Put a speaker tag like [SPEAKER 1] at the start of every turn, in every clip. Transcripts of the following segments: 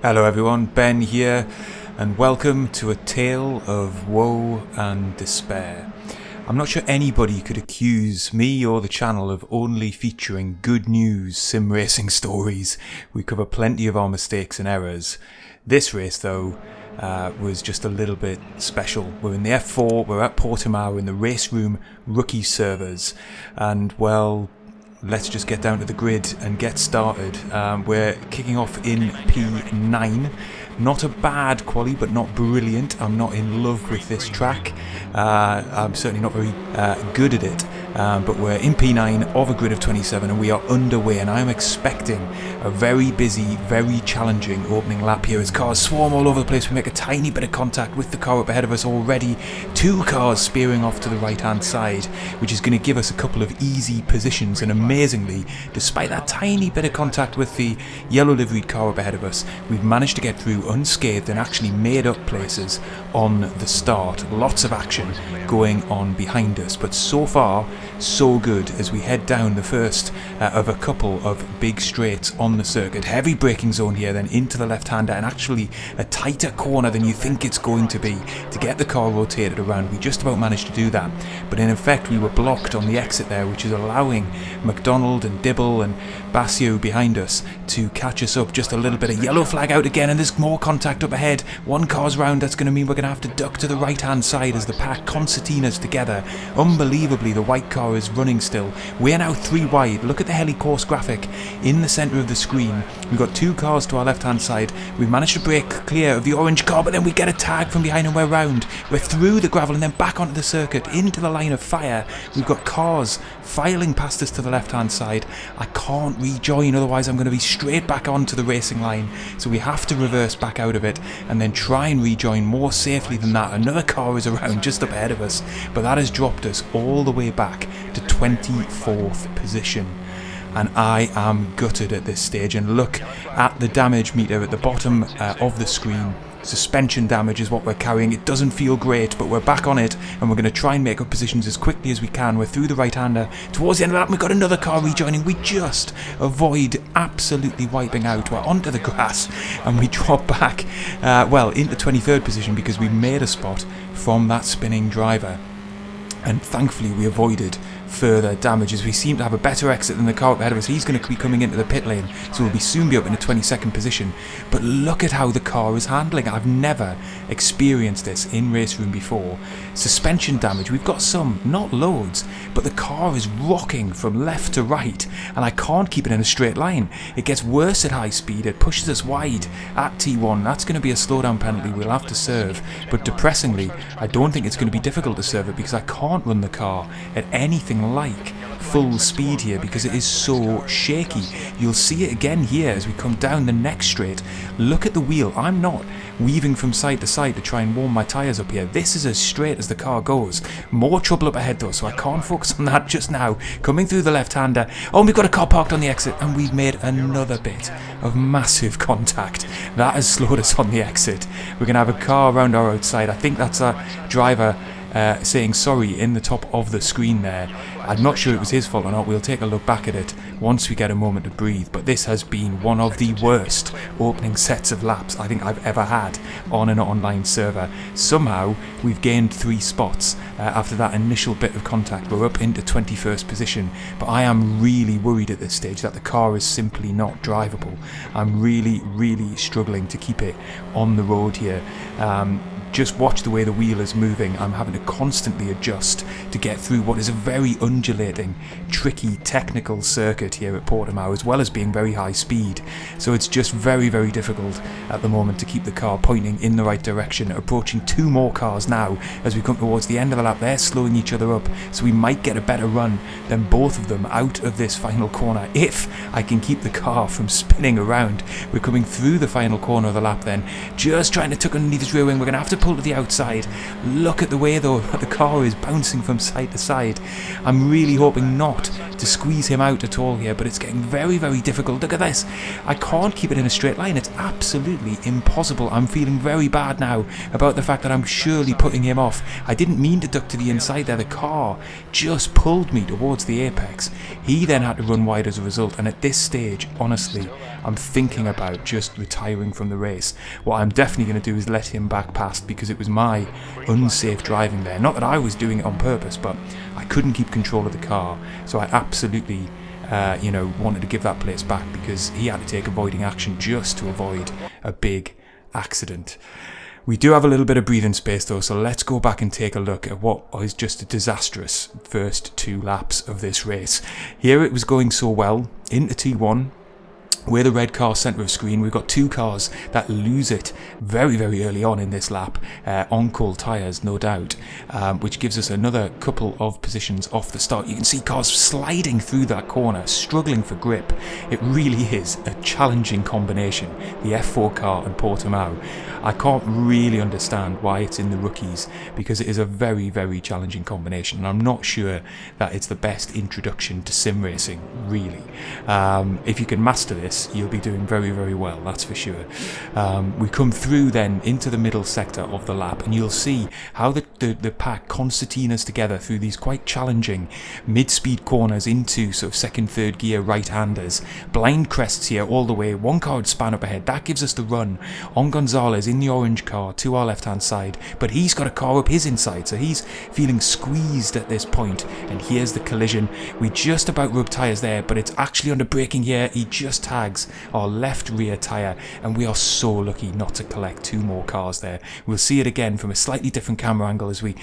[SPEAKER 1] Hello everyone, Ben here, and welcome to a tale of woe and despair. I'm not sure anybody could accuse me or the channel of only featuring good news sim racing stories. We cover plenty of our mistakes and errors. This race though was just a little bit special. We're in the F4, we're at Portimao in the RaceRoom rookie servers, and well, let's just get down to the grid and get started. We're kicking off in P9. Not a bad quali, but not brilliant. I'm not in love with this track. I'm certainly not very good at it. But we're in P9 of a grid of 27 and we are underway, and I am expecting a very busy, very challenging opening lap here as cars swarm all over the place. We make a tiny bit of contact with the car up ahead of us already. Two cars spearing off to the right hand side, which is going to give us a couple of easy positions, and amazingly, despite that tiny bit of contact with the yellow liveried car up ahead of us, we've managed to get through unscathed and actually made up places on the start. Lots of action going on behind us, but so far so good as we head down the first of a couple of big straights on the circuit. Heavy braking zone here, then into the left-hander, and actually a tighter corner than you think it's going to be to get the car rotated around. We just about managed to do that, but in effect we were blocked on the exit there, which is allowing McDonald and Dibble and Basio behind us to catch us up. Just a little bit of yellow flag out again, and there's more contact up ahead. One car's round. That's going to mean we're going to have to duck to the right hand side as the pack concertinas together. Unbelievably, the white car is running still. We're now 3 wide. Look at the heli-course graphic in the centre of the screen. We've got 2 cars to our left hand side. We've managed to break clear of the orange car, but then we get a tag from behind and we're round. We're through the gravel and then back onto the circuit into the line of fire. We've got cars filing past us to the left hand side. I can't rejoin, otherwise I'm going to be straight back onto the racing line, so we have to reverse back out of it and then try and rejoin more safely than that. Another car is around just up ahead of us, but that has dropped us all the way back to 24th position, and I am gutted at this stage. And look at the damage meter at the bottom of the screen. Suspension damage is what we're carrying. It doesn't feel great, but we're back on it and we're going to try and make up positions as quickly as we can. We're through the right-hander. Towards the end of that, we've got another car rejoining. We just avoid absolutely wiping out. We're onto the grass and we drop back, into 23rd position because we made a spot from that spinning driver. And thankfully we avoided further damage as we seem to have a better exit than the car up ahead of us. He's going to be coming into the pit lane, so we'll soon be up in a 22nd position. But look at how the car is handling. I've never experienced this in RaceRoom before. Suspension damage, we've got some, not loads, but the car is rocking from left to right and I can't keep it in a straight line. It gets worse at high speed. It pushes us wide at T1. That's going to be a slowdown penalty we'll have to serve, but depressingly I don't think it's going to be difficult to serve it because I can't run the car at anything like full speed here because it is so shaky. You'll see it again here as we come down the next straight. Look at the wheel. I'm not weaving from side to side to try and warm my tyres up here. This is as straight as the car goes. More trouble up ahead though, so I can't focus on that just now. Coming through the left-hander. Oh, and we've got a car parked on the exit and we've made another bit of massive contact. That has slowed us on the exit. We're going to have a car around our outside. I think that's a driver saying sorry in the top of the screen there. I'm not sure it was his fault or not. We'll take a look back at it once we get a moment to breathe, but this has been one of the worst opening sets of laps I think I've ever had on an online server. Somehow we've gained 3 spots after that initial bit of contact. We're up into 21st position, but I am really worried at this stage that the car is simply not drivable. I'm really struggling to keep it on the road here. Just watch the way the wheel is moving. I'm having to constantly adjust to get through what is a very undulating, tricky, technical circuit here at Portimao, as well as being very high speed. So it's just very difficult at the moment to keep the car pointing in the right direction. Approaching 2 more cars now as we come towards the end of the lap. They're slowing each other up, so we might get a better run than both of them out of this final corner if I can keep the car from spinning around. We're coming through the final corner of the lap then, just trying to tuck underneath his rear wing. We're going to have to pull to the outside. Look at the way though the car is bouncing from side to side. I'm really hoping not to squeeze him out at all here, but it's getting very, very difficult. Look at this. I can't keep it in a straight line. It's absolutely impossible. I'm feeling very bad now about the fact that I'm surely putting him off. I didn't mean to duck to the inside there. The car just pulled me towards the apex. He then had to run wide as a result, and at this stage, honestly, I'm thinking about just retiring from the race. What I'm definitely going to do is let him back past, because it was my unsafe driving there. Not that I was doing it on purpose, but I couldn't keep control of the car, so I absolutely wanted to give that place back, because he had to take avoiding action just to avoid a big accident. We do have a little bit of breathing space though, so let's go back and take a look at what is just a disastrous first 2 laps of this race. Here it was going so well into T1. We're the red car centre of screen. We've got 2 cars that lose it very, very early on in this lap, on cold tyres, no doubt, which gives us another couple of positions off the start. You can see cars sliding through that corner, struggling for grip. It really is a challenging combination, the F4 car and Portimao. I can't really understand why it's in the rookies, because it is a very, very challenging combination, and I'm not sure that it's the best introduction to sim racing, really. If you can master this, you'll be doing very, very well, that's for sure. We come through then into the middle sector of the lap, and you'll see how the pack concertinas together through these quite challenging mid-speed corners into sort of second, third gear right-handers. Blind crests here all the way, 1 car would span up ahead. That gives us the run on Gonzalez in the orange car to our left-hand side, but he's got a car up his inside, so he's feeling squeezed at this point, and here's the collision. We just about rub tyres there, but it's actually under braking here. He just tags our left rear tyre, and we are so lucky not to collect 2 more cars there. We'll see it again from a slightly different camera angle as we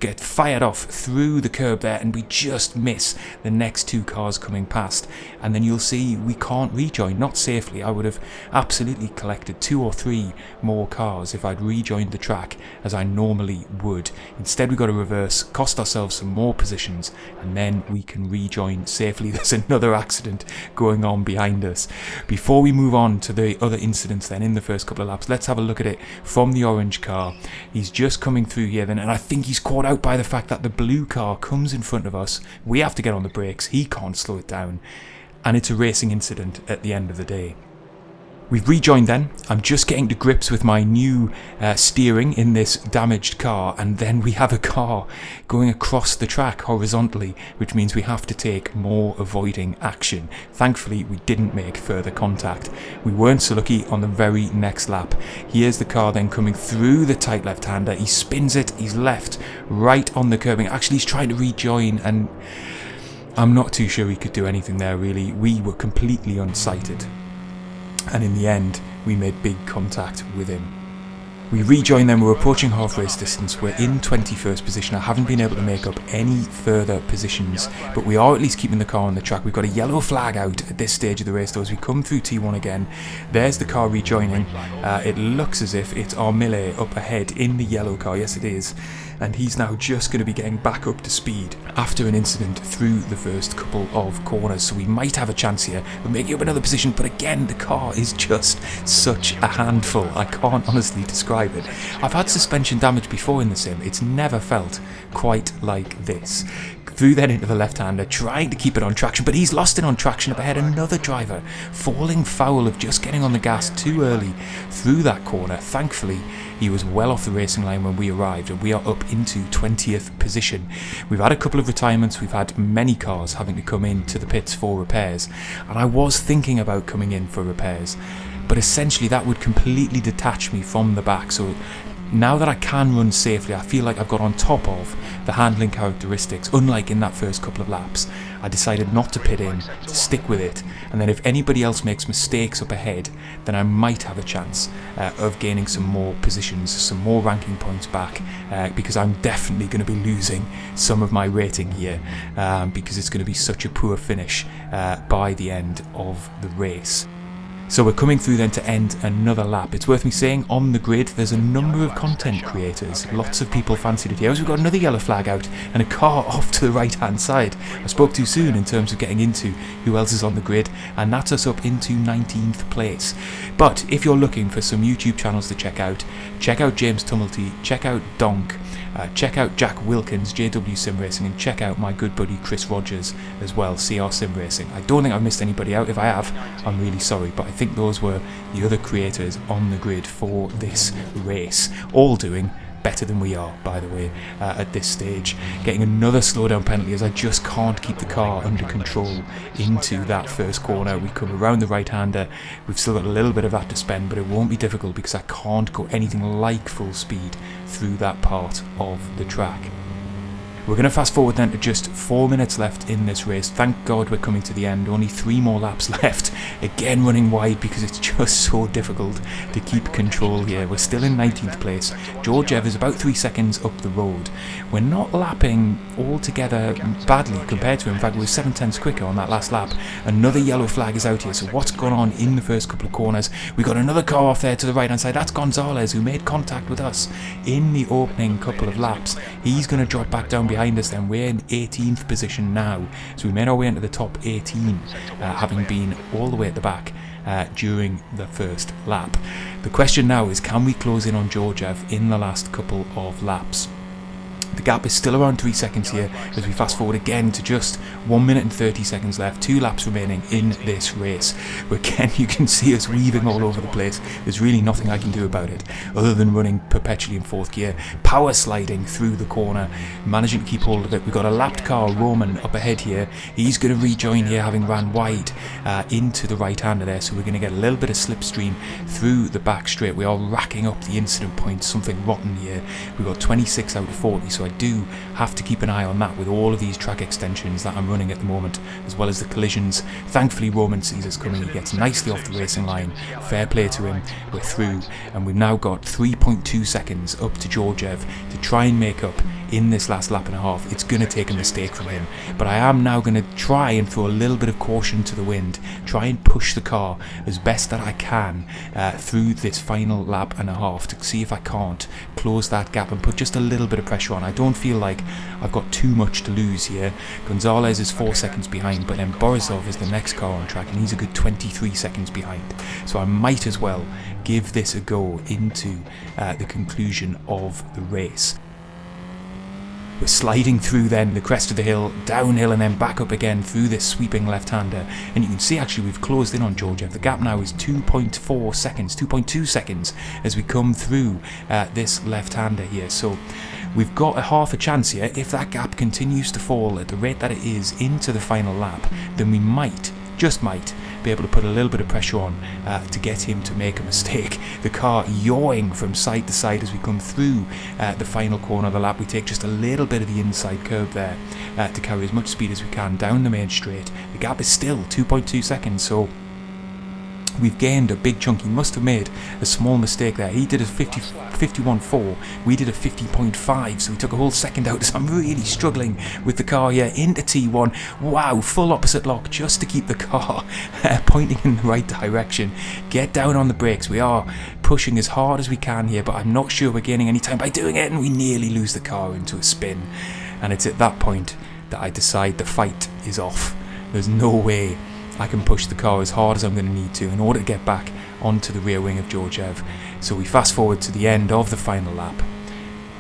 [SPEAKER 1] get fired off through the curb there, and we just miss the next 2 cars coming past, and then you'll see we can't rejoin, not safely. I would have absolutely collected 2 or 3 more cars if I'd rejoined the track as I normally would. Instead we got to reverse, cost ourselves some more positions, and then we can rejoin safely. There's another accident going on behind us. Before we move on to the other incidents then in the first couple of laps, let's have a look at it from the orange car. He's just coming through here then, and I think he's caught out by the fact that the blue car comes in front of us. We have to get on the brakes, he can't slow it down, and it's a racing incident at the end of the day. We've rejoined then. I'm just getting to grips with my new steering in this damaged car, and then we have a car going across the track horizontally, which means we have to take more avoiding action. Thankfully, we didn't make further contact. We weren't so lucky on the very next lap. Here's the car then coming through the tight left-hander. He spins it, he's left, right on the curbing. Actually, he's trying to rejoin, and I'm not too sure he could do anything there, really. We were completely unsighted, and in the end we made big contact with him. We rejoin them, we're approaching half race distance, we're in 21st position. I haven't been able to make up any further positions, but we are at least keeping the car on the track. We've got a yellow flag out at this stage of the race though as we come through T1 again. There's the car rejoining. It looks as if it's Armile up ahead in the yellow car, yes it is, and he's now just going to be getting back up to speed after an incident through the first couple of corners, so we might have a chance here of making up another position, but again the car is just such a handful. I can't honestly describe it. I've had suspension damage before in the sim, it's never felt quite like this. Through then into the left-hander, trying to keep it on traction, but he's lost it on traction up ahead. Another driver falling foul of just getting on the gas too early through that corner. Thankfully, he was well off the racing line when we arrived, and we are up into 20th position. We've had a couple of retirements, we've had many cars having to come into the pits for repairs, and I was thinking about coming in for repairs, but essentially that would completely detach me from the back. So now that I can run safely, I feel like I've got on top of the handling characteristics, unlike in that first couple of laps. I decided not to pit in, to stick with it, and then if anybody else makes mistakes up ahead, then I might have a chance of gaining some more positions, some more ranking points back, because I'm definitely going to be losing some of my rating here, because it's going to be such a poor finish by the end of the race. So we're coming through then to end another lap. It's worth me saying, on the grid there's a number of content creators. Lots of people fancied it here. We've got another yellow flag out and a car off to the right hand side. I spoke too soon in terms of getting into who else is on the grid, and that's us up into 19th place. But if you're looking for some YouTube channels to check out James Tumulty, check out Donk, check out Jack Wilkins, JW Sim Racing, and check out my good buddy Chris Rogers as well, CR Sim Racing. I don't think I've missed anybody out. If I have, I'm really sorry, but I think those were the other creators on the grid for this race, all doing better than we are, by the way, at this stage. Getting another slowdown penalty as I just can't keep the car under control into that first corner. We come around the right-hander. We've still got a little bit of that to spend, but it won't be difficult because I can't go anything like full speed through that part of the track. We're going to fast forward then to just 4 minutes left in this race. Thank God we're coming to the end. Only 3 more laps left. Again running wide because it's just so difficult to keep control here. We're still in 19th place. Georgiev is about 3 seconds up the road. We're not lapping altogether badly compared to him. In fact, we're 7/10ths quicker on that last lap. Another yellow flag is out here. So what's gone on in the first couple of corners? We've got another car off there to the right hand side. That's Gonzalez, who made contact with us in the opening couple of laps. He's going to drop back down behind us then. We're in 18th position now, so we made our way into the top 18, having been all the way at the back during the first lap. The question now is, can we close in on Georgiev in the last couple of laps? The gap is still around 3 seconds here as we fast forward again to just 1 minute and 30 seconds left, 2 laps remaining in this race. Where again you can see us weaving all over the place. There's really nothing I can do about it other than running perpetually in 4th gear, power sliding through the corner, managing to keep hold of it. We've got a lapped car, Roman, up ahead here. He's going to rejoin here, having ran wide into the right-hander there, so we're going to get a little bit of slipstream through the back straight. We are racking up the incident points, something rotten here. We've got 26 out of 40, so I do have to keep an eye on that with all of these track extensions that I'm running at the moment, as well as the collisions. Thankfully Roman sees us coming, he gets nicely off the racing line. Fair play to him, we're through, and we've now got 3.2 seconds up to Georgiev to try and make up in this last lap and a half. It's going to take a mistake from him, but I am now going to try and throw a little bit of caution to the wind, try and push the car as best that I can through this final lap and a half to see if I can't close that gap and put just a little bit of pressure on. I don't feel like I've got too much to lose here. Gonzalez is 4 seconds behind, but then Borisov is the next car on track and he's a good 23 seconds behind, so I might as well give this a go into the conclusion of the race. We're sliding through then the crest of the hill, downhill and then back up again through this sweeping left-hander, and you can see actually we've closed in on Georgiev. The gap now is 2.4 seconds, 2.2 seconds as we come through this left-hander here, so we've got a half a chance here. If that gap continues to fall at the rate that it is into the final lap, then we might, just might, be able to put a little bit of pressure on to get him to make a mistake. The car yawing from side to side as we come through the final corner of the lap. We take just a little bit of the inside curve there to carry as much speed as we can down the main straight. The gap is still 2.2 seconds, so we've gained a big chunk. He must have made a small mistake there. He did a 51.4, we did a 50.5, so we took a whole second out. So I'm really struggling with the car here into T1. Wow, full opposite lock just to keep the car pointing in the right direction. Get down on the brakes. We are pushing as hard as we can here, but I'm not sure we're gaining any time by doing it, and we nearly lose the car into a spin. And it's at that point that I decide the fight is off. There's no way I can push the car as hard as I'm going to need to in order to get back onto the rear wing of Georgiev. So we fast forward to the end of the final lap.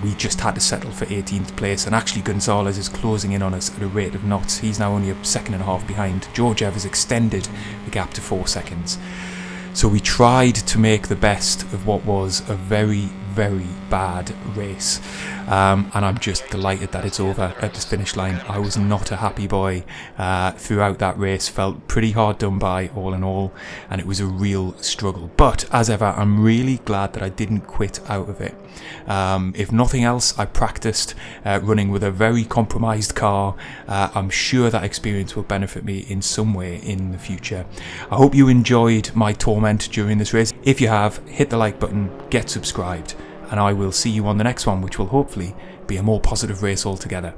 [SPEAKER 1] We just had to settle for 18th place, and actually Gonzalez is closing in on us at a rate of knots. He's now only a second and a half behind. Georgiev has extended the gap to 4 seconds. So we tried to make the best of what was a very, very bad race, and I'm just delighted that it's over at this finish line. I was not a happy boy throughout that race, felt pretty hard done by all in all, and it was a real struggle. But as ever, I'm really glad that I didn't quit out of it. If nothing else, I practiced running with a very compromised car. I'm sure that experience will benefit me in some way in the future. I hope you enjoyed my torment during this race. If you have, hit the like button, get subscribed, and I will see you on the next one, which will hopefully be a more positive race altogether.